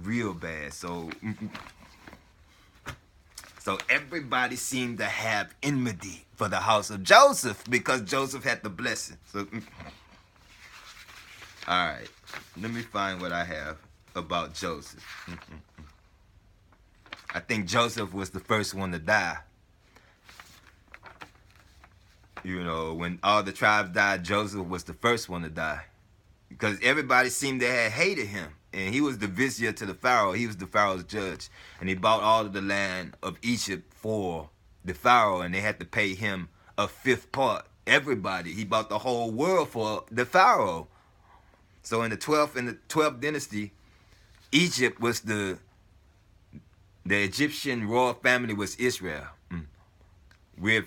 real bad. So everybody seemed to have enmity for the house of Joseph because Joseph had the blessing. So, all right, let me find what I have about Joseph. I think Joseph was the first one to die. You know, when all the tribes died, Joseph was the first one to die. Because everybody seemed to have hated him. And he was the vizier to the Pharaoh. He was the Pharaoh's judge. And he bought all of the land of Egypt for the Pharaoh. And they had to pay him a fifth part. Everybody. He bought the whole world for the Pharaoh. So in the 12th dynasty, Egypt was the Egyptian royal family was Israel. With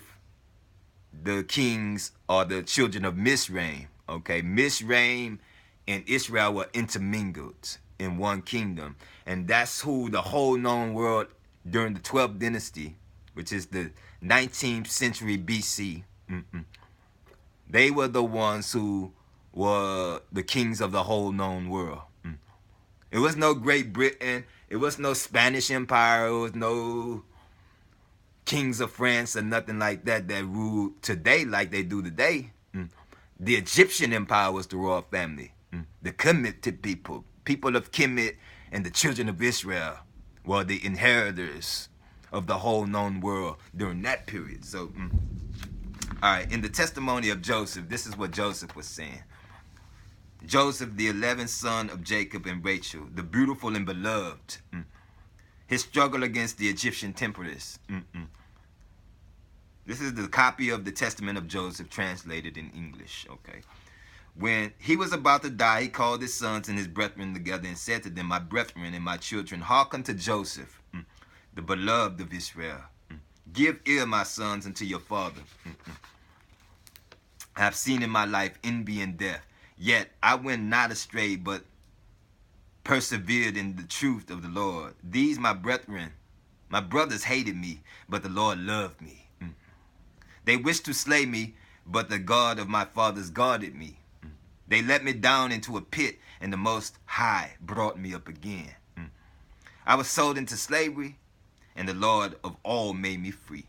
the kings or the children of Mizraim. Okay, Mizraim and Israel were intermingled in one kingdom. And that's who the whole known world during the 12th dynasty, which is the 19th century BC, they were the ones who were the kings of the whole known world. It was no Great Britain. It was no Spanish Empire. It was no kings of France or nothing like that ruled today like they do today. The Egyptian Empire was the royal family. The Kemetic people of Kemet and the children of Israel were the inheritors of the whole known world during that period. So, all right, in the testimony of Joseph, this is what Joseph was saying. Joseph, the 11th son of Jacob and Rachel, the beautiful and beloved. His struggle against the Egyptian temperatures. This is the copy of the Testament of Joseph translated in English, okay? When he was about to die, he called his sons and his brethren together and said to them, my brethren and my children, hearken to Joseph, the beloved of Israel. Give ear, my sons, unto your father. I have seen in my life envy and death, yet I went not astray, but persevered in the truth of the Lord. These my brethren, my brothers hated me, but the Lord loved me. They wished to slay me, but the God of my fathers guarded me. They let me down into a pit, and the Most High brought me up again. I was sold into slavery, and the Lord of all made me free.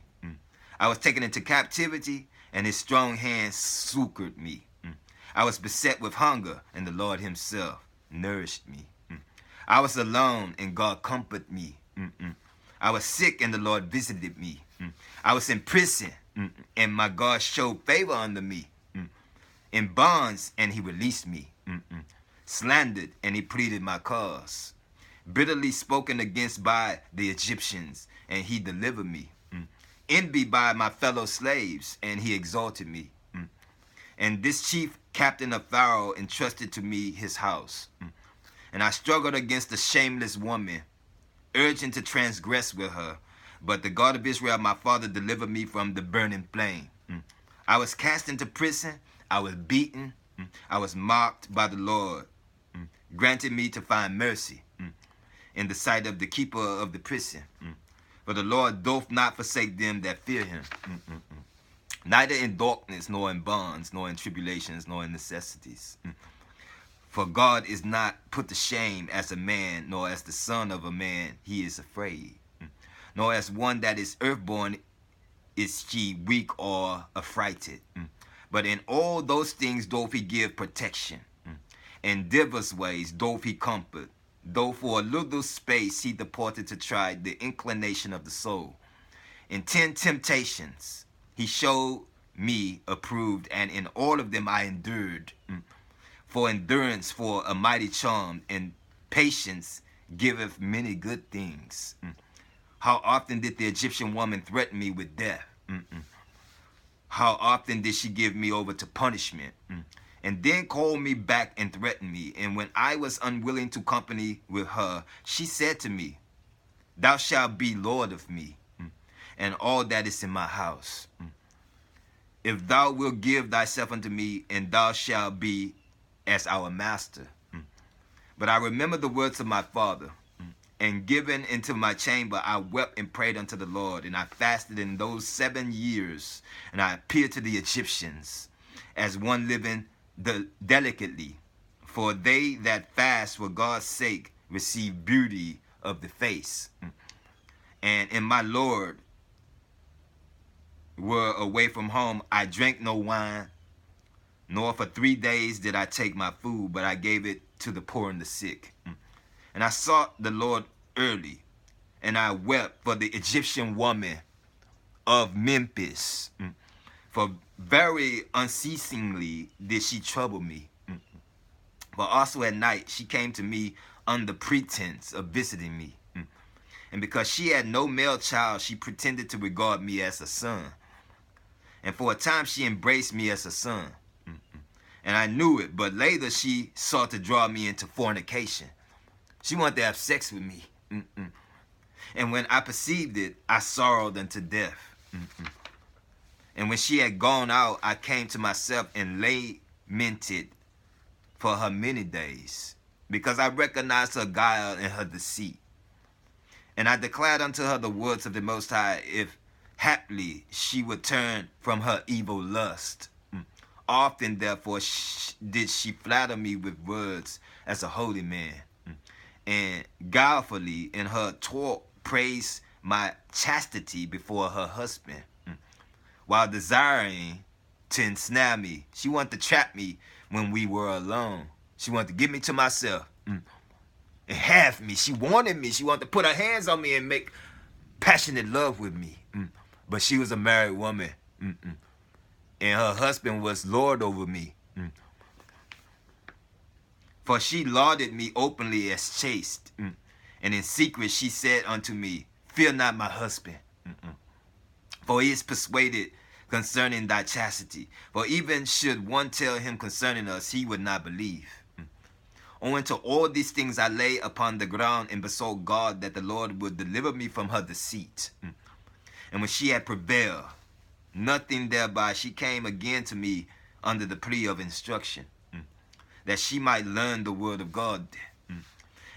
I was taken into captivity, and his strong hand succored me. I was beset with hunger, and the Lord himself nourished me. I was alone, and God comforted me. I was sick, and the Lord visited me. I was in prison, and my God showed favor unto me. In bonds, and he released me. Slandered, and he pleaded my cause. Bitterly spoken against by the Egyptians, and he delivered me. Envied by my fellow slaves, and he exalted me. And this chief captain of Pharaoh entrusted to me his house. And I struggled against a shameless woman, urging to transgress with her. But the God of Israel, my father, delivered me from the burning flame. I was cast into prison. I was beaten. I was mocked by the Lord. Granted me to find mercy in the sight of the keeper of the prison. For the Lord doth not forsake them that fear him. Neither in darkness, nor in bonds, nor in tribulations, nor in necessities. For God is not put to shame as a man, nor as the son of a man he is afraid. Nor as one that is earthborn is he weak or affrighted. But in all those things doth he give protection. In divers ways doth he comfort. Though for a little space he departed to try the inclination of the soul. In 10 temptations he showed me approved, and in all of them I endured. For endurance for a mighty charm, and patience giveth many good things. How often did the Egyptian woman threaten me with death? How often did she give me over to punishment? And then call me back and threaten me. And when I was unwilling to company with her, she said to me, thou shalt be Lord of me, and all that is in my house. If thou wilt give thyself unto me, and thou shalt be as our master. But I remember the words of my father, and given into my chamber, I wept and prayed unto the Lord, and I fasted in those 7 years, and I appeared to the Egyptians as one living delicately. For they that fast for God's sake receive beauty of the face. And in my Lord were away from home, I drank no wine, nor for 3 days did I take my food, but I gave it to the poor and the sick. And I sought the Lord early, and I wept for the Egyptian woman of Memphis. For very unceasingly did she trouble me. But also at night she came to me under pretense of visiting me. And because she had no male child, she pretended to regard me as a son. And for a time she embraced me as a son. And I knew it, but later she sought to draw me into fornication. She wanted to have sex with me. And when I perceived it, I sorrowed unto death. And when she had gone out, I came to myself and lamented for her many days, because I recognized her guile and her deceit. And I declared unto her the words of the Most High, if haply she would turn from her evil lust. Often, therefore, did she flatter me with words as a holy man, and guilefully in her talk praise my chastity before her husband, while desiring to ensnare me. She wanted to trap me when we were alone. She wanted to get me to myself and have me. She wanted me. She wanted to put her hands on me and make passionate love with me. But she was a married woman, and her husband was Lord over me. For she lauded me openly as chaste, and in secret she said unto me, fear not my husband, for he is persuaded concerning thy chastity. For even should one tell him concerning us, he would not believe. Owing to all these things I lay upon the ground and besought God that the Lord would deliver me from her deceit. And when she had prevailed, nothing thereby, she came again to me under the plea of instruction, that she might learn the word of God.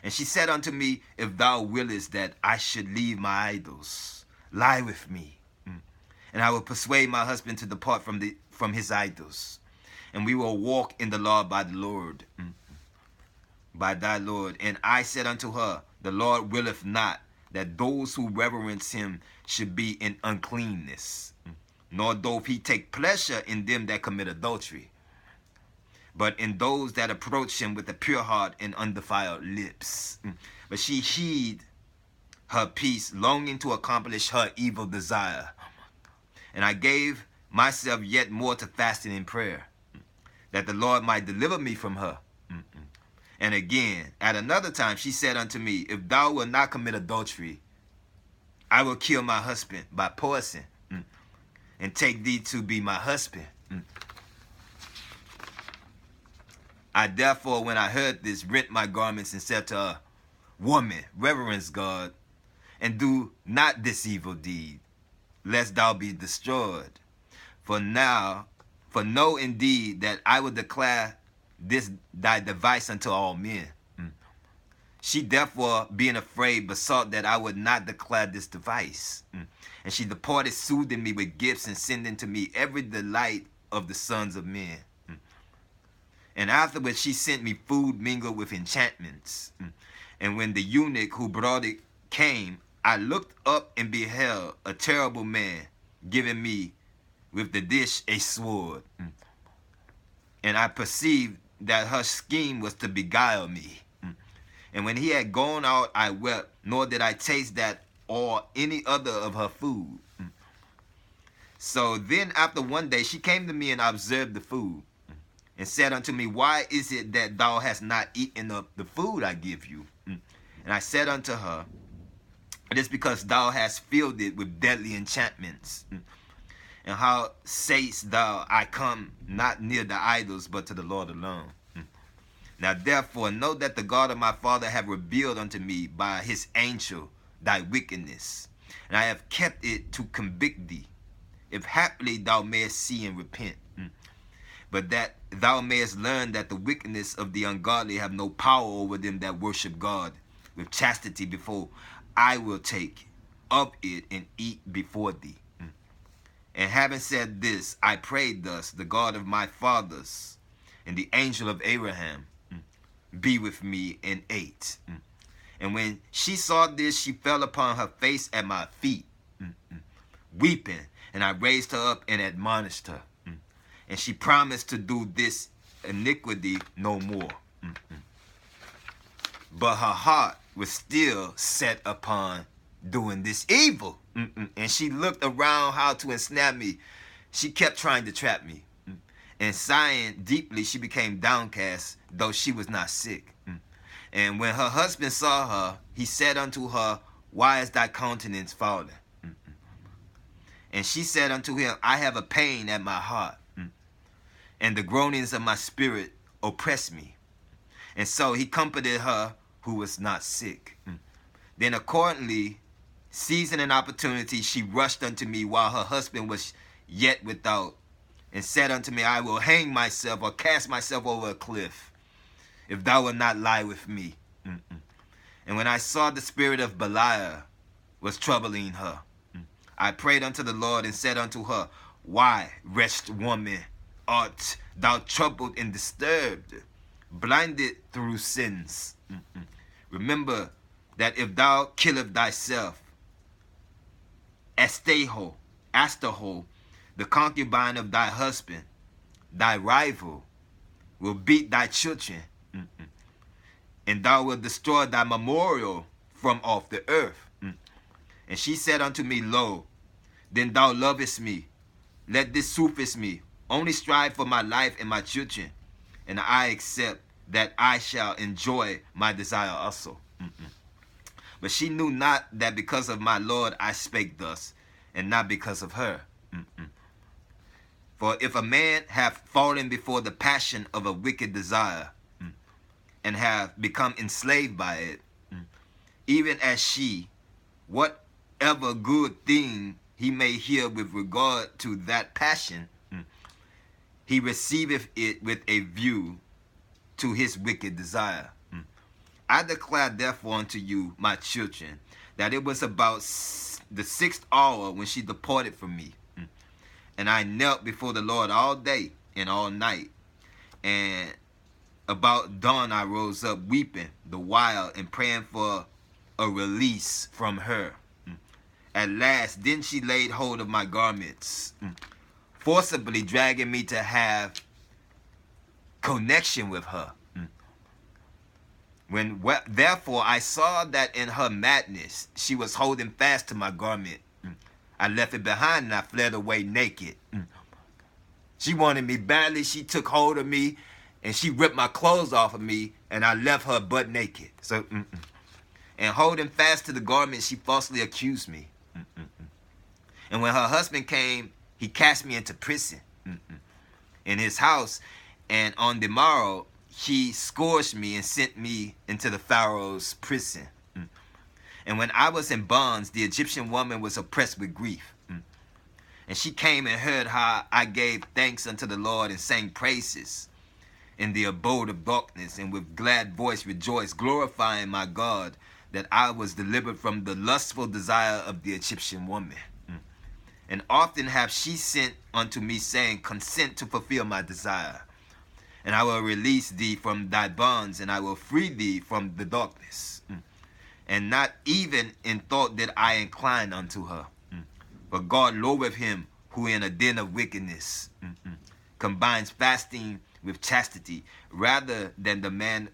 And she said unto me, if thou willest that I should leave my idols, lie with me, and I will persuade my husband to depart from his idols, and we will walk in the law by the Lord, by thy Lord. And I said unto her, the Lord willeth not that those who reverence him should be in uncleanness, nor doth he take pleasure in them that commit adultery, but in those that approach him with a pure heart and undefiled lips. But she hid her peace, longing to accomplish her evil desire. And I gave myself yet more to fasting and prayer, that the Lord might deliver me from her. And again, at another time, she said unto me, if thou wilt not commit adultery, I will kill my husband by poison, and take thee to be my husband. I therefore, when I heard this, rent my garments and said to her, woman, reverence God, and do not this evil deed, lest thou be destroyed. For know indeed that I will declare this thy device unto all men. She therefore, being afraid, besought that I would not declare this device. And she departed, soothing me with gifts and sending to me every delight of the sons of men. And afterwards she sent me food mingled with enchantments. And when the eunuch who brought it came, I looked up and beheld a terrible man giving me with the dish a sword. And I perceived that her scheme was to beguile me. And when he had gone out, I wept, nor did I taste that or any other of her food. So then after one day she came to me and observed the food, and said unto me, why is it that thou hast not eaten of the food I give you? And I said unto her, it is because thou hast filled it with deadly enchantments. And how sayest thou, I come not near the idols, but to the Lord alone? Now therefore know that the God of my father have revealed unto me by his angel thy wickedness, and I have kept it to convict thee, if haply thou mayest see and repent. But that thou mayest learn that the wickedness of the ungodly have no power over them that worship God with chastity, before I will take of it and eat before thee. And having said this, I prayed thus, the God of my fathers and the angel of Abraham, be with me, and ate. And when she saw this, she fell upon her face at my feet, weeping. And I raised her up and admonished her. And she promised to do this iniquity no more. But her heart was still set upon doing this evil. And she looked around how to ensnare me. She kept trying to trap me. And sighing deeply, she became downcast, though she was not sick. And when her husband saw her, he said unto her, Why is thy countenance fallen? And she said unto him, I have a pain at my heart, and the groanings of my spirit oppress me. And so he comforted her who was not sick. Then accordingly, seizing an opportunity, she rushed unto me while her husband was yet without, and said unto me, I will hang myself or cast myself over a cliff, if thou wilt not lie with me. And when I saw the spirit of Belial was troubling her, I prayed unto the Lord and said unto her, Why, wretched woman, art thou troubled and disturbed, blinded through sins? Remember that if thou killest thyself, Astahol, the concubine of thy husband, thy rival, will beat thy children, and thou wilt destroy thy memorial from off the earth. And she said unto me, Lo, then thou lovest me. Let this soothest me. Only strive for my life and my children, and I accept that I shall enjoy my desire also. But she knew not that because of my Lord I spake thus, and not because of her. For if a man have fallen before the passion of a wicked desire, and have become enslaved by it, even as she, whatever good thing he may hear with regard to that passion, he receiveth it with a view to his wicked desire. I declare therefore unto you, my children, that it was about the 6th hour when she departed from me. And I knelt before the Lord all day and all night. And about dawn I rose up weeping the while and praying for a release from her. At last, then she laid hold of my garments, forcibly dragging me to have connection with her. Therefore I saw that in her madness she was holding fast to my garment, I left it behind and I fled away naked. She wanted me badly. She took hold of me and she ripped my clothes off of me, and I left her butt naked. So, and holding fast to the garment, she falsely accused me. And when her husband came, he cast me into prison in his house, and on the morrow he scourged me and sent me into the Pharaoh's prison. And when I was in bonds, the Egyptian woman was oppressed with grief. And she came and heard how I gave thanks unto the Lord and sang praises in the abode of darkness, and with glad voice rejoiced, glorifying my God, that I was delivered from the lustful desire of the Egyptian woman. And often have she sent unto me, saying, Consent to fulfill my desire, and I will release thee from thy bonds, and I will free thee from the darkness. And not even in thought did I incline unto her. But God loatheth him who in a den of wickedness combines fasting with chastity, rather than the man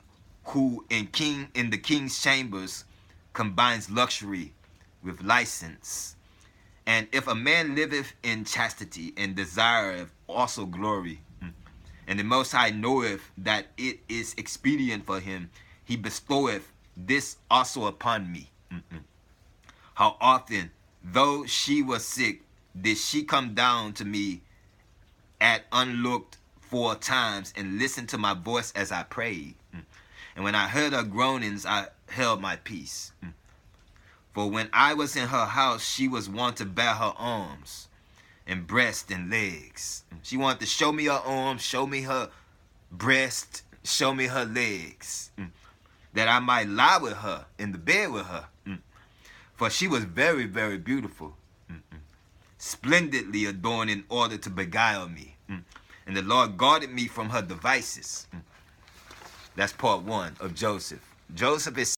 who in the king's chambers combines luxury with license. And if a man liveth in chastity and desireth also glory, and the Most High knoweth that it is expedient for him, he bestoweth this also upon me. How often, though she was sick, did she come down to me at unlooked for times and listen to my voice as I prayed. And when I heard her groanings, I held my peace. For when I was in her house, she was wont to bare her arms and breast and legs. She wanted to show me her arms, show me her breast, show me her legs, that I might lie with her in the bed with her. For she was very, very beautiful, splendidly adorned in order to beguile me. And the Lord guarded me from her devices. That's part one of Joseph. Joseph is